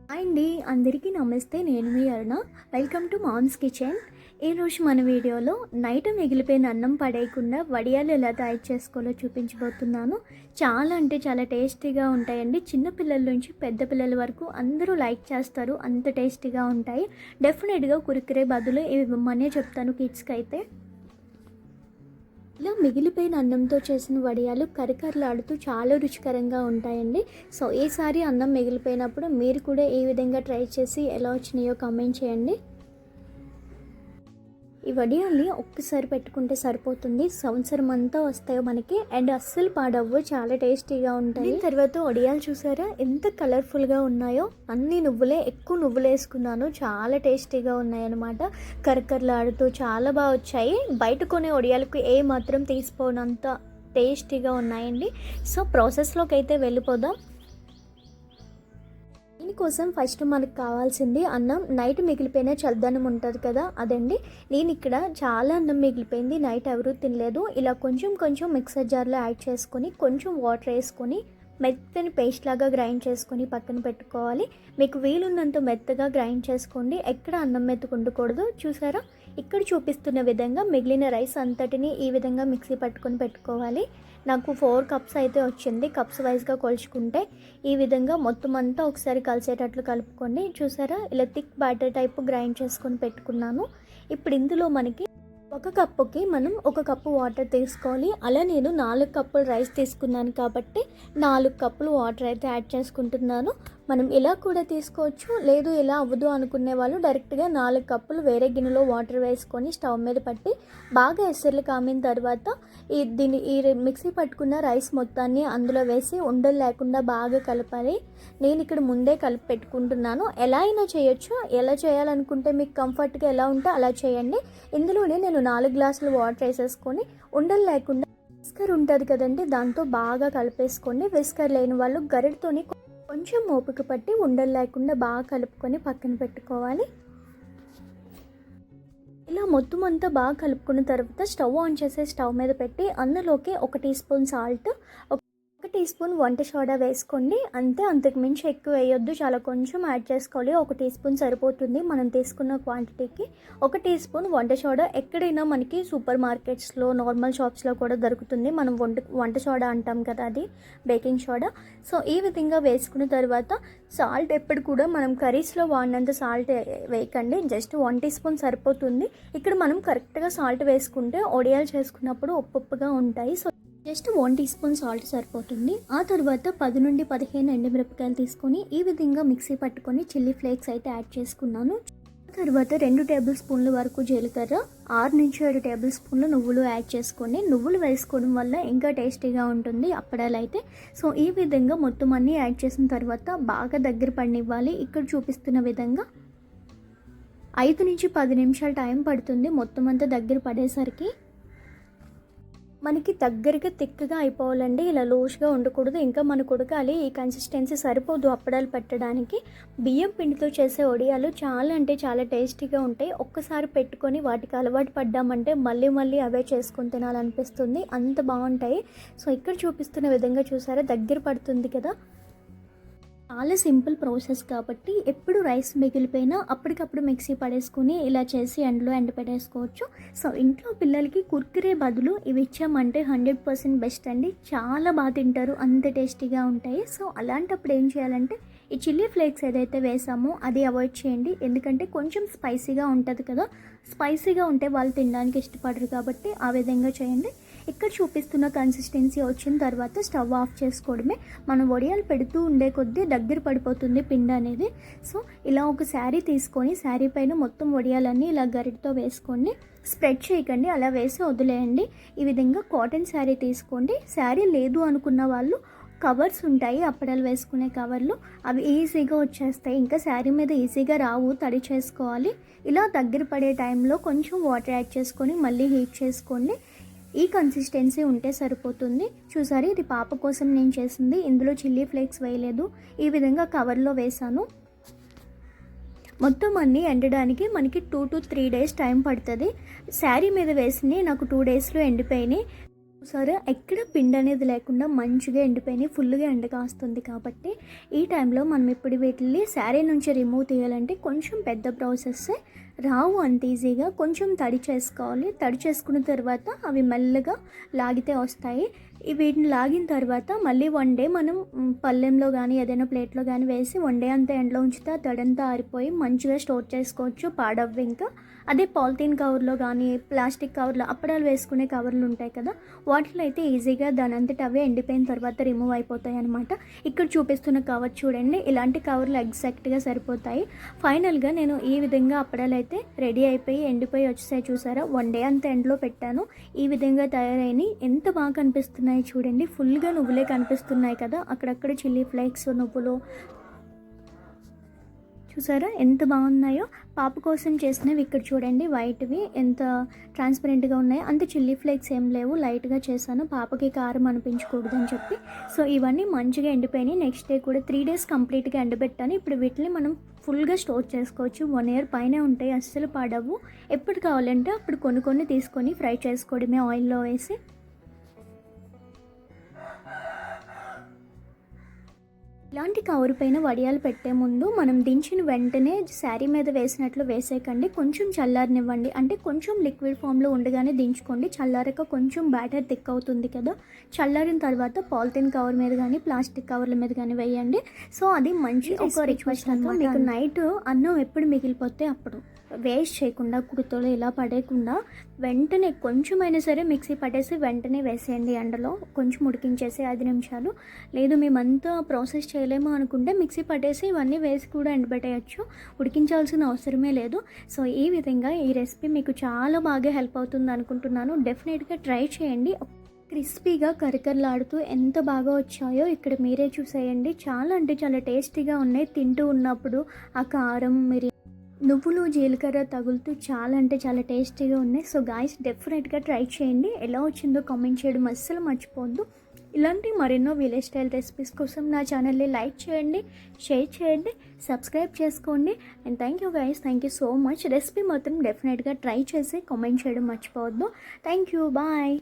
Hi అండి, అందరికీ నమస్తే. నేను మీ Aruna. Welcome to mom's kitchen. ఈరోజు మన వీడియోలో నైట్ మిగిలిపోయిన అన్నం పడేయకుండా వడియాలు ఎలా తయారు చేసుకోవాలో చూపించబోతున్నాను. చాలా అంటే చాలా టేస్టీగా ఉంటాయండి. చిన్న పిల్లల నుంచి పెద్ద పిల్లల వరకు అందరూ లైక్ చేస్తారు, అంత టేస్టీగా ఉంటాయి. డెఫినెట్గా కురుకురే బదులు ఇవి ఇవ్వమనే చెప్తాను కిడ్స్కి అయితే. ఇలా మిగిలిపోయిన అన్నంతో చేసిన వడియాలు కరకరలాడుతూ చాలా రుచికరంగా ఉంటాయండి. సో ఈసారి అన్నం మిగిలిపోయినప్పుడు మీరు కూడా ఈ విధంగా ట్రై చేసి ఎలా వచ్చినాయో కామెంట్ చేయండి. ఈ వడియాల్ని ఒక్కసారి పెట్టుకుంటే సరిపోతుంది. సంవత్సరం అంతా వస్తాయో మనకి, అండ్ అస్సలు పాడవ్వు, చాలా టేస్టీగా ఉంటాయి. తర్వాత వడియాలు చూసారా ఎంత కలర్ఫుల్గా ఉన్నాయో. అన్ని నువ్వులే, ఎక్కువ నువ్వులు వేసుకున్నాను. చాలా టేస్టీగా ఉన్నాయి అనమాట. కరకరలాడుతూ చాలా బాగా వచ్చాయి. బయట కొనే వడియాలకు ఏ మాత్రం తీసిపోనంత టేస్టీగా ఉన్నాయండి. సో ప్రాసెస్లోకి అయితే వెళ్ళిపోదాం. దీనికోసం ఫస్ట్ మనకు కావాల్సింది అన్నం. నైట్ మిగిలిపోయిన చద్దన్నం ఉంటుంది కదా, అదండి. నేను ఇక్కడ చాలా అన్నం మిగిలిపోయింది, నైట్ ఎవరూ తినలేదు. ఇలా కొంచెం కొంచెం మిక్సర్ జార్లో యాడ్ చేసుకొని కొంచెం వాటర్ వేసుకొని మెత్తని పేస్ట్ లాగా గ్రైండ్ చేసుకొని పక్కన పెట్టుకోవాలి. మీకు వీలున్నంత మెత్తగా గ్రైండ్ చేసుకోండి, ఎక్కడ అన్నం మెత్తుకుండకూడదు. చూసారా, ఇక్కడ చూపిస్తున్న విధంగా మిగిలిన రైస్ అంతటిని ఈ విధంగా మిక్సీ పట్టుకొని పెట్టుకోవాలి. నాకు 4 కప్స్ అయితే వచ్చింది. కప్స్ వైజ్గా కొలుచుకుంటే ఈ విధంగా మొత్తం అంతా ఒకసారి కలిసేటట్లు కలుపుకోండి. చూసారా, ఇలా థిక్ బ్యాటర్ టైపు గ్రైండ్ చేసుకొని పెట్టుకున్నాను. ఇప్పుడు ఇందులో మనకి 1 కప్పుకి మనం 1 కప్పు వాటర్ తీసుకోవాలి. అలా నేను 4 కప్పులు రైస్ తీసుకున్నాను కాబట్టి 4 కప్పులు వాటర్ అయితే యాడ్ చేసుకుంటున్నాను. మనం ఇలా కూడా తీసుకోవచ్చు, లేదు ఇలా అవ్వదు అనుకునే వాళ్ళు డైరెక్ట్గా 4 కప్పులు వేరే గిన్నెలో వాటర్ వేసుకొని స్టవ్ మీద పట్టి బాగా ఎసర్లు కామిన తర్వాత ఈ మిక్సీ పట్టుకున్న రైస్ మొత్తాన్ని అందులో వేసి ఉండలు లేకుండా బాగా కలపాలి. నేను ఇక్కడ ముందే కలిపి పెట్టుకుంటున్నాను. ఎలా అయినా చేయొచ్చు, ఎలా చేయాలనుకుంటే మీకు కంఫర్ట్గా ఎలా ఉంటే అలా చేయండి. ఇందులోనే నేను 4 గ్లాసులు వాటర్ వేసేసుకొని ఉండలు లేకుండా విస్కర్ ఉంటుంది కదండి, దాంతో బాగా కలిపేసుకోండి. విస్కర్ లేని వాళ్ళు గరిటతోని కొంచెం ఓపిక పట్టి ఉండలు లేకుండా బాగా కలుపుకొని పక్కన పెట్టుకోవాలి. ఇలా మొత్తం అంతా బాగా కలుపుకున్న తర్వాత స్టవ్ ఆన్ చేసి స్టవ్ మీద పెట్టి అందులోకి 1 teaspoon salt, 1 teaspoon వంట సోడా వేసుకోండి. అంతే, అంతకు మించి ఎక్కువ వేయొద్దు, చాలా కొంచెం యాడ్ చేసుకోవాలి. 1 టీ స్పూన్ సరిపోతుంది మనం తీసుకున్న క్వాంటిటీకి. 1 టీ స్పూన్ వంట సోడా ఎక్కడైనా మనకి సూపర్ మార్కెట్స్లో, నార్మల్ షాప్స్లో కూడా దొరుకుతుంది. మనం వంట సోడా అంటాం కదా, అది బేకింగ్ సోడా. సో ఈ విధంగా వేసుకున్న తర్వాత సాల్ట్ ఎప్పుడు కూడా మనం కర్రీస్లో వాడినంత సాల్ట్ వేయకండి, జస్ట్ 1 టీ స్పూన్ సరిపోతుంది. ఇక్కడ మనం కరెక్ట్గా సాల్ట్ వేసుకుంటే వడియాలు చేసుకున్నప్పుడు ఉప్పుగా ఉంటాయి. So just 1 teaspoon salt సరిపోతుంది. ఆ తర్వాత 10 నుండి 15 ఎండుమిరపకాయలు తీసుకొని ఈ విధంగా మిక్సీ పట్టుకొని చిల్లీ ఫ్లేక్స్ అయితే యాడ్ చేసుకున్నాను. తర్వాత 2 టేబుల్ స్పూన్ల వరకు జీలకర్ర, 6 నుంచి 7 టేబుల్ స్పూన్లు నువ్వులు యాడ్ చేసుకోండి. నువ్వులు వేసుకోవడం వల్ల ఇంకా టేస్టీగా ఉంటుంది అప్పడాలు అయితే. సో ఈ విధంగా మొత్తం అన్నీ యాడ్ చేసిన తర్వాత బాగా దగ్గర పడినివ్వాలి. ఇక్కడ చూపిస్తున్న విధంగా 5 నుంచి 10 నిమిషాలు టైం పడుతుంది మొత్తం అంతా దగ్గర పడేసరికి. మనకి దగ్గరగా తిక్కగా అయిపోవాలండి, ఇలా లూజ్గా ఉండకూడదు. ఇంకా మనకు ఉడకాలి, ఈ కన్సిస్టెన్సీ సరిపోదు అప్పడాలు పెట్టడానికి. బియ్యం పిండితో చేసే వడియాలు చాలా అంటే చాలా టేస్టీగా ఉంటాయి. ఒక్కసారి పెట్టుకొని వాటికి అలవాటు పడ్డామంటే మళ్ళీ మళ్ళీ అవే చేసుకొని తినాలనిపిస్తుంది, అంత బాగుంటాయి. సో ఇక్కడ చూపిస్తున్న విధంగా చూసారా, దగ్గర పడుతుంది కదా. చాలా సింపుల్ ప్రాసెస్ కాబట్టి ఎప్పుడు రైస్ మిగిలిపోయినా అప్పటికప్పుడు మిక్సీ పడేసుకుని ఇలా చేసి ఎండలో పెట్టేసుకోవచ్చు. సో ఇంట్లో పిల్లలకి కుర్కురే బదులు ఇవి ఇచ్చామంటే 100% బెస్ట్ అండి. చాలా బాగా తింటారు, అంత టేస్టీగా ఉంటాయి. సో అలాంటప్పుడు ఏం చేయాలంటే ఈ చిల్లీ ఫ్లేక్స్ ఏదైతే వేసామో అది అవాయిడ్ చేయండి, ఎందుకంటే కొంచెం స్పైసీగా ఉంటుంది కదా. స్పైసీగా ఉంటే వాళ్ళు తినడానికి ఇష్టపడరు కాబట్టి ఆ విధంగా చేయండి. ఇక్కడ చూపిస్తున్న కన్సిస్టెన్సీ వచ్చిన తర్వాత స్టవ్ ఆఫ్ చేసుకోవడమే. మనం వడియాలు పెడుతూ ఉండే కొద్దీ దగ్గర పడిపోతుంది పిండి అనేది. సో ఇలా ఒక శారీ తీసుకొని శారీ పైన మొత్తం వడియాలన్నీ ఇలా గరిటతో వేసుకోండి, స్ప్రెడ్ చేయకండి, అలా వేసి వదిలేయండి. ఈ విధంగా కాటన్ శారీ తీసుకోండి. శారీ లేదు అనుకున్న వాళ్ళు కవర్స్ ఉంటాయి, అప్పడాలు వేసుకునే కవర్లు, అవి ఈజీగా వచ్చేస్తాయి. ఇంకా శారీ మీద ఈజీగా రావు, తడి చేసుకోవాలి. ఇలా దగ్గర పడే టైంలో కొంచెం వాటర్ యాడ్ చేసుకొని మళ్ళీ హీట్ చేసుకోండి. ఈ కన్సిస్టెన్సీ ఉంటే సరిపోతుంది. చూసారు, ఇది పాప కోసం నేను చేసింది. ఇందులో చిల్లీ ఫ్లేక్స్ వేయలేదు, ఈ విధంగా కవర్లో వేసాను. మొత్తం అన్నీ ఎండడానికి మనకి 2 to 3 డేస్ టైం పడుతుంది. శారీ మీద వేసినవి నాకు 2 డేస్లో ఎండిపోయినాయి. సరే ఎక్కడ పిండి అనేది లేకుండా మంచిగా ఎండిపోయినాయి, ఫుల్గా ఎండ కాస్తుంది కాబట్టి ఈ టైంలో మనం ఇప్పుడు వీటిని శారీ నుంచి రిమూవ్ తీయాలంటే కొంచెం పెద్ద ప్రాసెస్సే, రావు అంత ఈజీగా. కొంచెం తడి చేసుకోవాలి. తడి చేసుకున్న తర్వాత అవి మెల్లగా లాగితే వస్తాయి. వీటిని లాగిన తర్వాత మళ్ళీ వన్ డే మనం పళ్ళెంలో కానీ ఏదైనా ప్లేట్లో కానీ వేసి వన్ డే అంతా ఎండలో ఉంచితే ఆ తడంతా ఆరిపోయి మంచిగా స్టోర్ చేసుకోవచ్చు, పాడవ్వి. ఇంకా అదే పాలిథీన్ కవర్లో కానీ ప్లాస్టిక్ కవర్లో అప్పడాలు వేసుకునే కవర్లు ఉంటాయి కదా, వాటిలో అయితే ఈజీగా దాని అంతటా అవే ఎండిపోయిన తర్వాత రిమూవ్ అయిపోతాయి అనమాట. ఇక్కడ చూపిస్తున్న కవర్ చూడండి, ఇలాంటి కవర్లు ఎగ్జాక్ట్గా సరిపోతాయి. ఫైనల్గా నేను ఈ విధంగా అప్పడాలు అయితే రెడీ అయిపోయి ఎండిపోయి వచ్చేసాయి చూసారా. వన్ డే అంత ఎండలో పెట్టాను, ఈ విధంగా తయారైనవి. ఎంత బాగా కనిపిస్తున్నాయి చూడండి, ఫుల్గా నువ్వులే కనిపిస్తున్నాయి కదా, అక్కడక్కడ చిల్లీ ఫ్లేక్స్ నువ్వులు చూసారా ఎంత బాగున్నాయో. పాప కోసం చేసినవి ఇక్కడ చూడండి, వైట్వి ఎంత ట్రాన్స్పరెంట్గా ఉన్నాయో. అంత చిల్లీ ఫ్లేక్స్ ఏం లేవు, లైట్గా చేశాను పాపకి కారం అనిపించకూడదని చెప్పి. సో ఇవన్నీ మంచిగా ఎండిపోయినాయి. నెక్స్ట్ డే కూడా 3 days కంప్లీట్గా ఎండబెట్టాను. ఇప్పుడు వీటిని మనం ఫుల్గా స్టోర్ చేసుకోవచ్చు, 1 year పైనే ఉంటాయి, అస్సలు పాడవు. ఎప్పుడు కావాలంటే అప్పుడు కొన్ని తీసుకొని ఫ్రై చేసుకోవడమే ఆయిల్లో వేసి. ఇలాంటి కవర్ పైన వడియాలు పెట్టే ముందు మనం దించిన వెంటనే శారీ మీద వేసినట్లు వేసేయకండి, కొంచెం చల్లారనివ్వండి. అంటే కొంచెం లిక్విడ్ ఫామ్లో ఉండగానే దించుకోండి, చల్లారక కొంచెం బ్యాటర్ థిక్ అవుతుంది కదా. చల్లారిన తర్వాత పాలిథిన్ కవర్ మీద కానీ ప్లాస్టిక్ కవర్ల మీద కానీ వేయండి. సో అది మంచి ఒక రిక్వెస్ట్ అనమాట. మీకు నైట్ అన్నం ఎప్పుడు మిగిలిపోతే అప్పుడు వేస్ట్ చేయకుండా కుర్తలో ఇలా పడేయకుండా వెంటనే కొంచెమైనా సరే మిక్సీ పట్టేసి వెంటనే వేసేయండి ఎండలో, కొంచెం ఉడికించేసి 5 నిమిషాలు. లేదు మేమంతా ప్రాసెస్ చేయలేము అనుకుంటే మిక్సీ పట్టేసి ఇవన్నీ వేసి కూడా ఎండబెట్టేయచ్చు, ఉడికించాల్సిన అవసరమే లేదు. సో ఈ విధంగా ఈ రెసిపీ మీకు చాలా బాగా హెల్ప్ అవుతుంది అనుకుంటున్నాను. డెఫినెట్గా ట్రై చేయండి. క్రిస్పీగా కరకరలాడుతూ ఎంత బాగా వచ్చాయో ఇక్కడ మీరే చూసేయండి. చాలా అంటే చాలా టేస్టీగా ఉన్నాయి. తింటూ ఉన్నప్పుడు ఆ కారం నువ్వులు జీలకర్ర తగులుతూ చాలా అంటే చాలా టేస్టీగా ఉన్నాయి. సో గాయ్స్ డెఫినెట్గా ట్రై చేయండి. ఎలా వచ్చిందో కామెంట్ చేయడం అస్సలు మర్చిపోవద్దు. ఇలాంటి మరెన్నో విలేజ్ స్టైల్ రెసిపీస్ కోసం నా ఛానల్ని లైక్ చేయండి, షేర్ చేయండి, సబ్స్క్రైబ్ చేసుకోండి. And thank you guys, thank you so much. Recipe మాత్రం డెఫినెట్గా ట్రై చేసి కామెంట్ చేయడం మర్చిపోవద్దు. Thank you, bye.